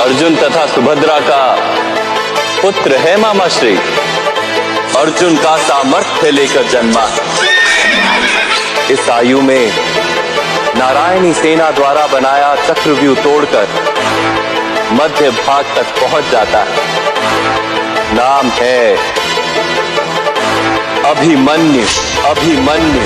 अर्जुन तथा सुभद्रा का पुत्र है मामा श्री। अर्जुन का सामर्थ्य लेकर जन्मा। इस आयु में नारायणी सेना द्वारा बनाया चक्रव्यूह तोड़कर मध्य भाग तक पहुंच जाता है। नाम है अभिमन्यु। अभिमन्यु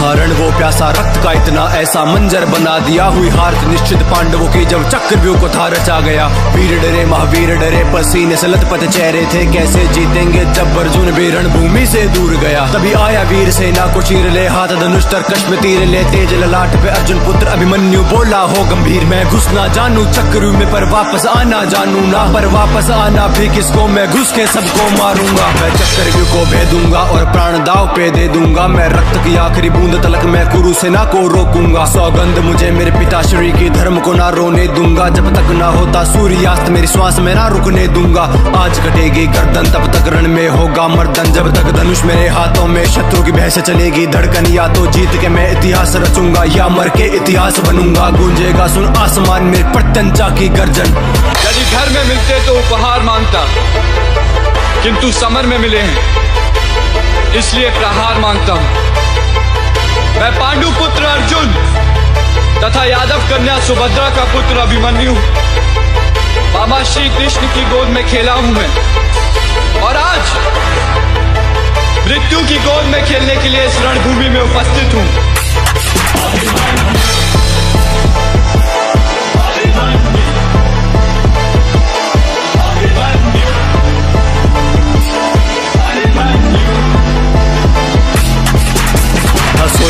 हरण वो प्यासा रक्त का इतना ऐसा मंजर बना दिया। हुई हार निश्चित पांडवों की जब चक्रव्यूह को था रचा गया। वीर डरे महावीर डरे पसीने से लथपथ चेहरे थे। कैसे जीतेंगे जब अर्जुन भी रणभूमि से दूर गया। तभी आया वीर सेना को चीर ले हाथ धनुष तरकश में तीर ले। तेज ललाट पे अर्जुन पुत्र अभिमन्यु बोला हो गंभीर। मैं घुस ना जानू चक्रव्यूह में पर वापस आना जानू ना। पर वापस आना भी किसको मैं घुस के सबको मारूंगा। मैं चक्रव्यूह को भेदूंगा और प्राण दाव पे दे दूंगा। मैं रक्त की आखिरी बूंद तलक मैं कुरु सेना को रोकूंगा। सौगंध मुझे मेरे पिता श्री की धर्म को ना रोने दूंगा। जब तक ना होता सूर्यास्त मेरी श्वास में ना रुकने दूंगा। आज कटेगी गर्दन तब तक रण में होगा मर्दन। जब तक धनुष मेरे हाथों में शत्रु की भय से चलेगी धड़कन। या तो जीत के मैं इतिहास रचूंगा या मर के इतिहास बनूंगा। गूंजेगा सुन आसमान में प्रत्यंचा की गर्जन। यदि घर में मिलते तो उपहार मांगता, किंतु समर में मिले हैं इसलिए प्रहार मांगता हूं। मैं पांडु पुत्र अर्जुन तथा यादव कन्या सुभद्रा का पुत्र अभिमन्यु मामा श्री कृष्ण की गोद में खेला हूं मैं। और आज मृत्यु की गोद में खेलने के लिए इस रणभूमि में उपस्थित हूं।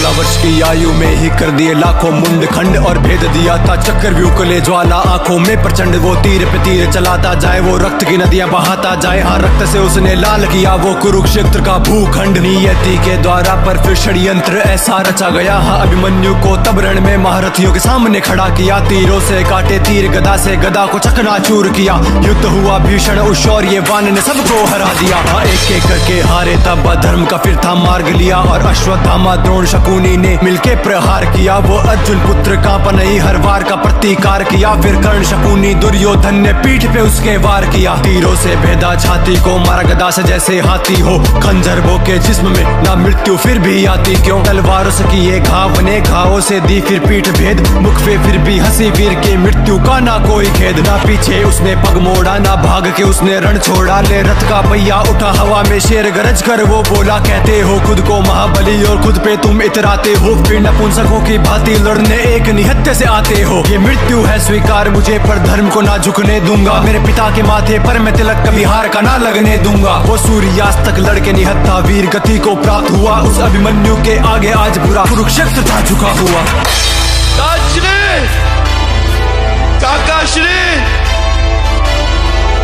वर्ष की आयु में ही कर दिए लाखों मुंड खंड और भेद दिया था चक्रव्यूह को ले ज्वाला आंखों में प्रचंड। वो तीर पे तीर चलाता जाए वो रक्त की नदियां बहाता जाए। हाँ रक्त से उसने लाल किया वो कुरुक्षेत्र का भूखंड। नियति के द्वारा पर फिर षड्यंत्र ऐसा रचा गया। हाँ अभिमन्यु को तब रण में महारथियों के सामने खड़ा किया। तीरों से काटे तीर गदा से गदा को चकनाचूर किया। युद्ध हुआ भीषण उस शौर्यवान ने सबको हरा दिया। हाँ एक एक करके हारे तब धर्म का फिर था मार्ग लिया। और अश्वत्थामा द्रोण शकुनी ने मिलके प्रहार किया। वो अर्जुन पुत्र का पनई हर वार का प्रतिकार किया। फिर कर्ण शकुनी दुर्योधन ने पीठ पे उसके वार किया। तीरों से भेदा छाती को मारा गदा से जैसे हाथी हो। खंजर वो के जिस्म में ना मृत्यु फिर भी आती क्यों। तलवारों से किए घाव ने घावों से दी फिर पीठ भेद। मुख पे फिर भी हंसी वीर के मृत्यु का ना कोई खेद। ना पीछे उसने पग मोड़ा ना भाग के उसने रण छोड़ा। ले रथ का पहिया उठा हवा में शेर गरज कर वो बोला। कहते हो खुद को महाबली और खुद पे तुम इतराते हो। फिर नपुंसकों की भांति लड़ने एक निहत्थे से आते हो। ये मृत्यु है स्वीकार मुझे पर धर्म को ना झुकने दूंगा। मेरे पिता के माथे पर मैं तिलक कभी हार का ना लगने दूंगा। वो सूर्यास्त तक लड़के निहत्था वीर गति को प्राप्त हुआ। उस अभिमन्यु के आगे आज बुरा कुरुक्षेत्र था झुका हुआ। काकाश्री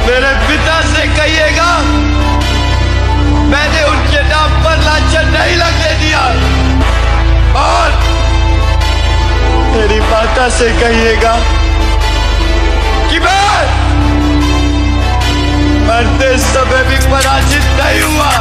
मेरे पिता से कहिएगा मैंने उनके नाम पर लांछन नहीं लगने दिया। और मेरी माता से कहिएगा कि मैं मरते समय भी पराजित नहीं हुआ।